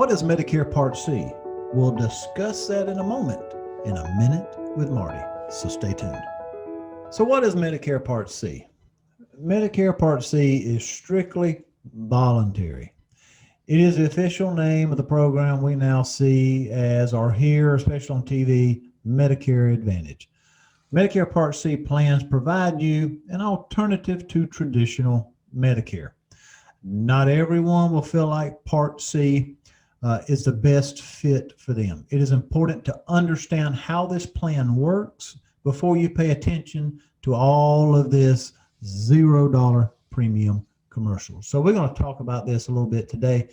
What is Medicare Part C? We'll discuss that in a minute with Marty, so stay tuned. So what is Medicare Part C? Medicare Part C is strictly voluntary. It is the official name of the program we now see as, or hear, especially on TV, Medicare Advantage. Medicare Part C plans provide you an alternative to traditional Medicare. Not everyone will feel like Part C is the best fit for them. It is important to understand how this plan works before you pay attention to all of this $0 premium commercials. So we're going to talk about this a little bit today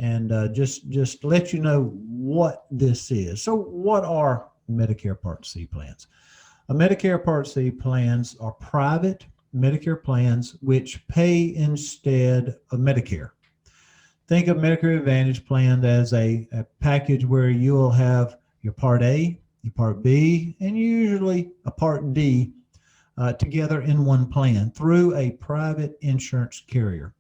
and just let you know what this is. So what are Medicare Part C plans? Medicare Part C plans are private Medicare plans which pay instead of Medicare. Think of Medicare Advantage plan as a package where you'll have your Part A, your Part B, and usually a Part D together in one plan through a private insurance carrier.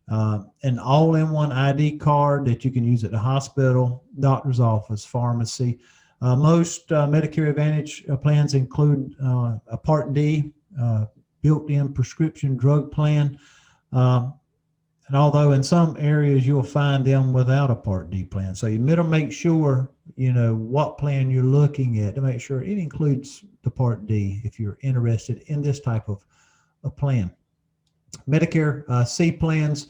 An all-in-one ID card that you can use at the hospital, doctor's office, pharmacy. Most Medicare Advantage plans include a Part D, built-in prescription drug plan. And although in some areas you'll find them without a Part D plan. So you better make sure you know what plan you're looking at to make sure it includes the Part D if you're interested in this type of a plan. Medicare C plans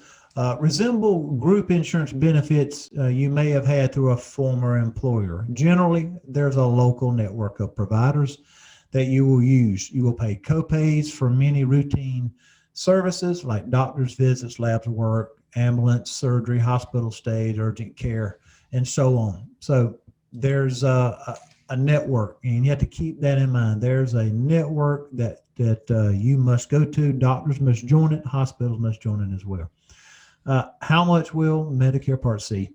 resemble group insurance benefits you may have had through a former employer. Generally, there's a local network of providers that you will use. You will pay copays for many routine services like doctor's visits, labs work, ambulance, surgery, hospital stays, urgent care, and so on. So there's a network, and you have to keep that in mind. There's a network that you must go to. Doctors must join it. Hospitals must join it as well. How much will Medicare Part C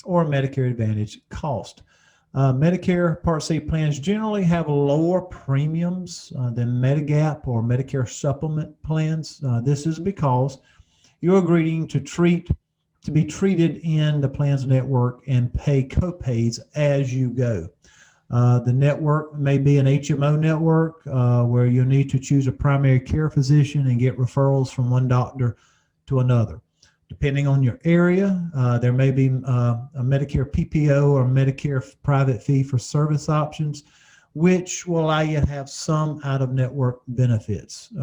or Medicare Advantage cost? Medicare Part C plans generally have lower premiums than Medigap or Medicare supplement plans. This is because you're agreeing to be treated in the plan's network and pay copays as you go. The network may be an HMO network where you need to choose a primary care physician and get referrals from one doctor to another. Depending on your area, there may be a Medicare PPO or Medicare private fee for service options, which will allow you to have some out-of-network benefits.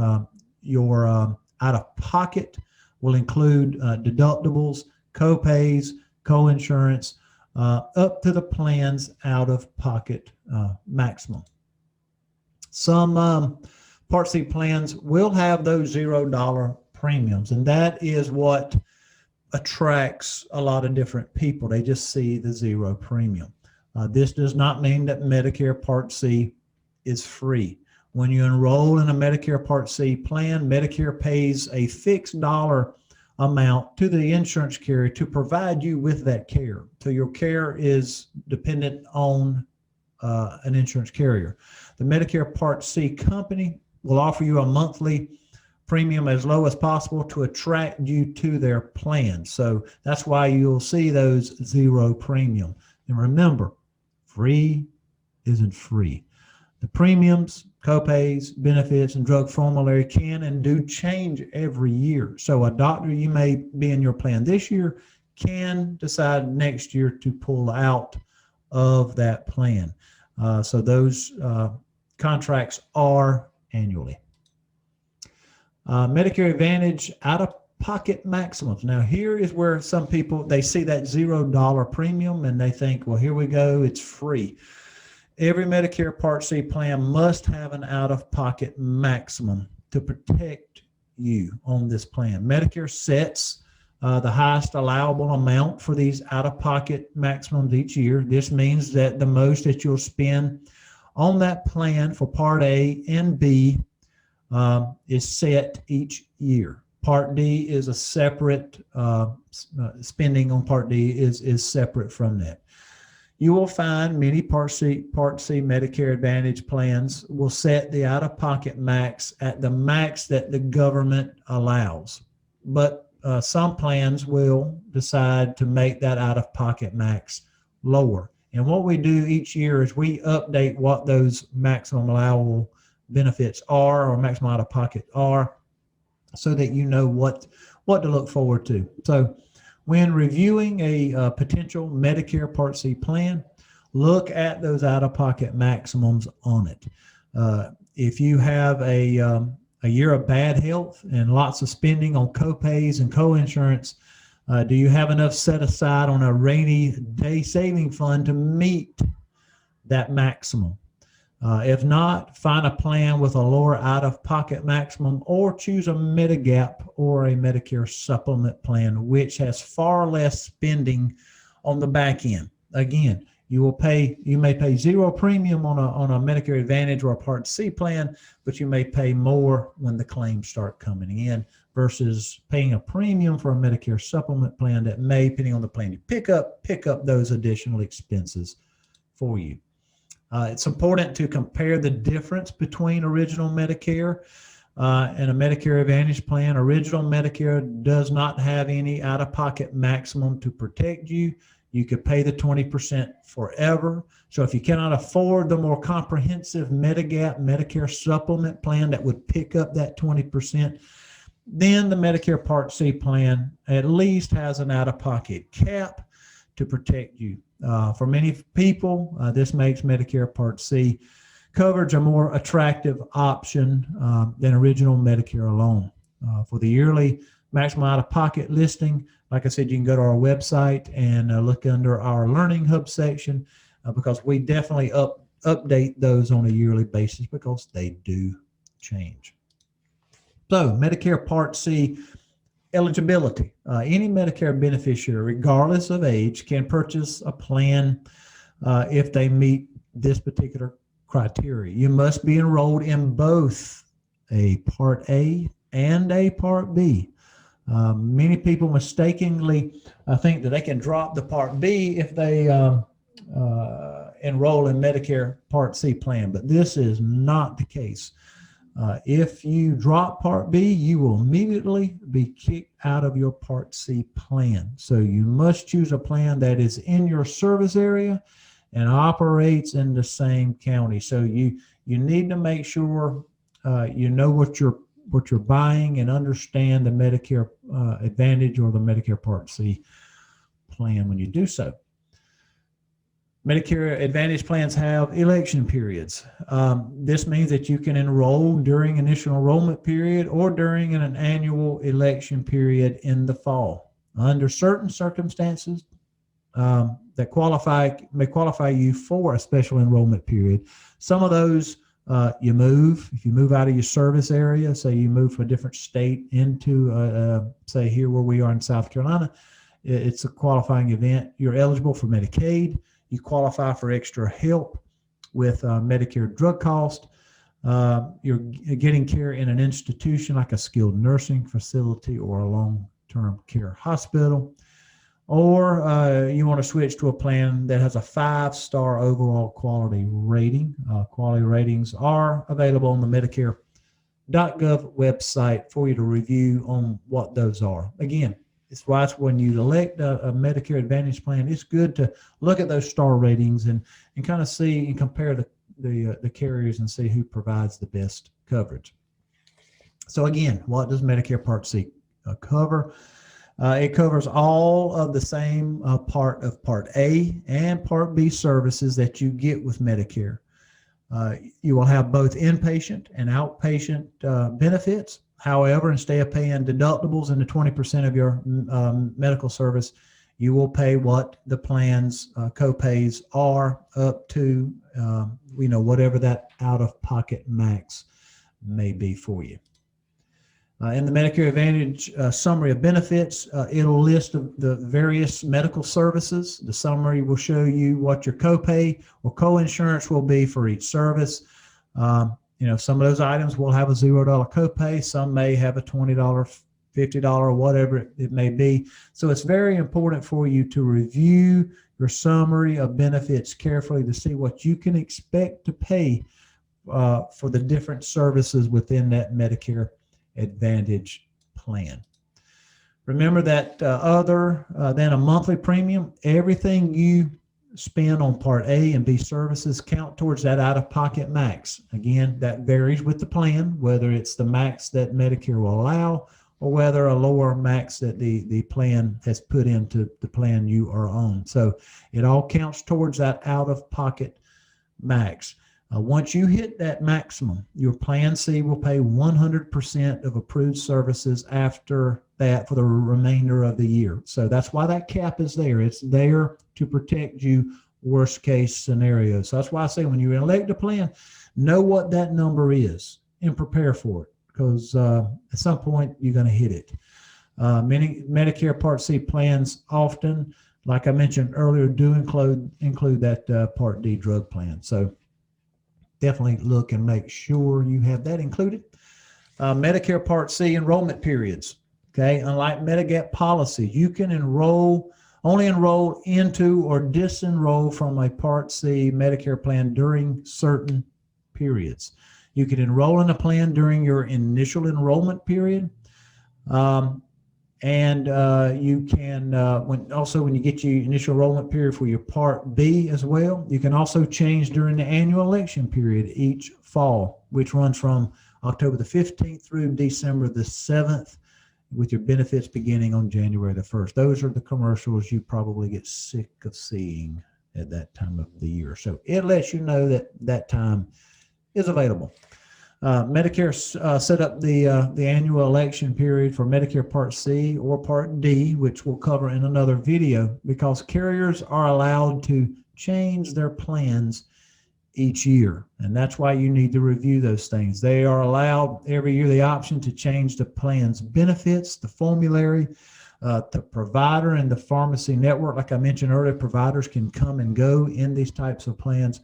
Your out-of-pocket will include deductibles, co-pays, co-insurance, up to the plan's out-of-pocket maximum. Some Part C plans will have those $0 premiums, and that is what attracts a lot of different people. They just see the $0 premium. This does not mean that Medicare Part C is free. When you enroll in a Medicare Part C plan, Medicare pays a fixed dollar amount to the insurance carrier to provide you with that care. So your care is dependent on an insurance carrier. The Medicare Part C company will offer you a monthly premium as low as possible to attract you to their plan. So that's why you'll see those $0 premium. And remember, free isn't free. The premiums, copays, benefits, and drug formulary can and do change every year. So a doctor you may be in your plan this year can decide next year to pull out of that plan. So those contracts are annually. Medicare Advantage out-of-pocket maximums. Now here is where some people, they see that $0 premium and they think, well, here we go, it's free. Every Medicare Part C plan must have an out-of-pocket maximum to protect you on this plan. Medicare sets the highest allowable amount for these out-of-pocket maximums each year. This means that the most that you'll spend on that plan for Part A and B is set each year. Part D is a separate, spending on Part D is separate from that. You will find many Part C Medicare Advantage plans will set the out-of-pocket max at the max that the government allows. But some plans will decide to make that out-of-pocket max lower. And what we do each year is we update what those maximum allowable benefits are, or maximum out-of-pocket are, so that you know what to look forward to. So when reviewing a potential Medicare Part C plan, look at those out-of-pocket maximums on it. If you have a year of bad health and lots of spending on copays and co-insurance, do you have enough set aside on a rainy day saving fund to meet that maximum? If not, find a plan with a lower out-of-pocket maximum, or choose a Medigap or a Medicare supplement plan, which has far less spending on the back end. Again, you may pay zero premium on a Medicare Advantage or a Part C plan, but you may pay more when the claims start coming in, versus paying a premium for a Medicare supplement plan that may, depending on the plan you pick up those additional expenses for you. It's important to compare the difference between original Medicare and a Medicare Advantage plan. Original Medicare does not have any out-of-pocket maximum to protect you. You could pay the 20% forever. So if you cannot afford the more comprehensive Medigap Medicare supplement plan that would pick up that 20%, then the Medicare Part C plan at least has an out-of-pocket cap to protect you. For many people, this makes Medicare Part C coverage a more attractive option than original Medicare alone. For the yearly maximum out-of-pocket listing, like I said, you can go to our website and look under our Learning Hub section, because we definitely update those on a yearly basis, because they do change. So Medicare Part C eligibility. Any Medicare beneficiary, regardless of age, can purchase a plan if they meet this particular criteria. You must be enrolled in both a Part A and a Part B. Many people mistakenly think that they can drop the Part B if they enroll in Medicare Part C plan, but this is not the case. If you drop Part B, you will immediately be kicked out of your Part C plan. So you must choose a plan that is in your service area and operates in the same county. So you need to make sure you know what you're buying and understand the Medicare Advantage or the Medicare Part C plan when you do so. Medicare Advantage plans have election periods. This means that you can enroll during initial enrollment period or during an annual election period in the fall. Under certain circumstances that may qualify you for a special enrollment period. Some of those if you move out of your service area, say you move from a different state into, say here where we are in South Carolina, it's a qualifying event. You're eligible for Medicaid. You qualify for extra help with Medicare drug cost. You're getting care in an institution like a skilled nursing facility or a long-term care hospital. Or you want to switch to a plan that has a 5-star overall quality rating. Quality ratings are available on the Medicare.gov website for you to review on what those are. Again, it's why when you elect a Medicare Advantage plan, it's good to look at those star ratings and kind of see and compare the carriers and see who provides the best coverage. So again, what does Medicare Part C cover? It covers all of the same part of Part A and Part B services that you get with Medicare. You will have both inpatient and outpatient benefits. However, instead of paying deductibles into 20% of your medical service, you will pay what the plan's copays are up to, whatever that out-of-pocket max may be for you. In the Medicare Advantage summary of benefits, it'll list the various medical services. The summary will show you what your copay or co-insurance will be for each service. Some of those items will have a $0 copay. Some may have a $20, $50, whatever it may be. So it's very important for you to review your summary of benefits carefully to see what you can expect to pay for the different services within that Medicare Advantage plan. Remember that other than a monthly premium, everything you spend on Part A and B services count towards that out-of-pocket max. Again, that varies with the plan, whether it's the max that Medicare will allow or whether a lower max that the plan has put into the plan you are on. So it all counts towards that out-of-pocket max. Once you hit that maximum, your Plan C will pay 100% of approved services after that for the remainder of the year. So that's why that cap is there. It's there to protect you worst case scenario. So that's why I say when you elect a plan, know what that number is and prepare for it, because at some point you're going to hit it. Many Medicare Part C plans often, like I mentioned earlier, do include that Part D drug plan. So definitely look and make sure you have that included. Medicare Part C enrollment periods. Okay, unlike Medigap policy, you can only enroll into or disenroll from a Part C Medicare plan during certain periods. You can enroll in a plan during your initial enrollment period, and you can when you get your initial enrollment period for your Part B as well. You can also change during the annual election period each fall, which runs from October the 15th through December the 7th, with your benefits beginning on January the 1st. Those are the commercials you probably get sick of seeing at that time of the year. So it lets you know that that time is available. Medicare set up the annual election period for Medicare Part C or Part D, which we'll cover in another video, because carriers are allowed to change their plans each year. And that's why you need to review those things. They are allowed every year the option to change the plan's benefits, the formulary, the provider, and the pharmacy network. Like I mentioned earlier, providers can come and go in these types of plans.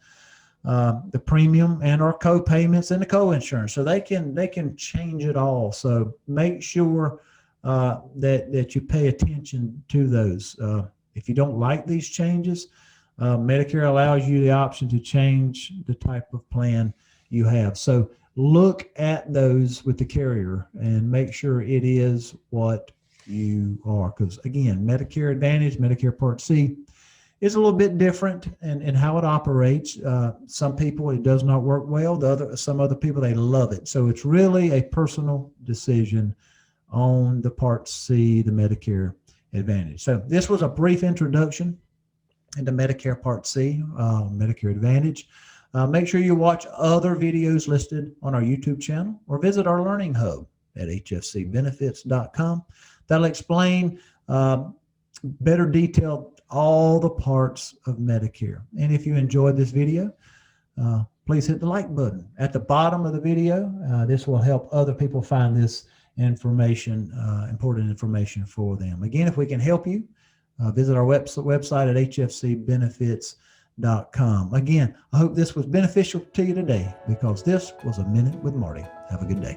The premium and our co-payments and the co-insurance. So they can change it all. So make sure that you pay attention to those. If you don't like these changes, Medicare allows you the option to change the type of plan you have. So look at those with the carrier and make sure it is what you are. Because again, Medicare Advantage, Medicare Part C is a little bit different in how it operates. Some people, it does not work well. Some other people, they love it. So it's really a personal decision on the Part C, the Medicare Advantage. So this was a brief introduction into Medicare Part C, Medicare Advantage. Make sure you watch other videos listed on our YouTube channel or visit our learning hub at hfcbenefits.com. That'll explain better detail all the parts of Medicare. And if you enjoyed this video, please hit the like button at the bottom of the video. This will help other people find this information, important information for them. Again, if we can help you, visit our website at hfcbenefits.com. Again, I hope this was beneficial to you today, because this was A Minute with Marty. Have a good day.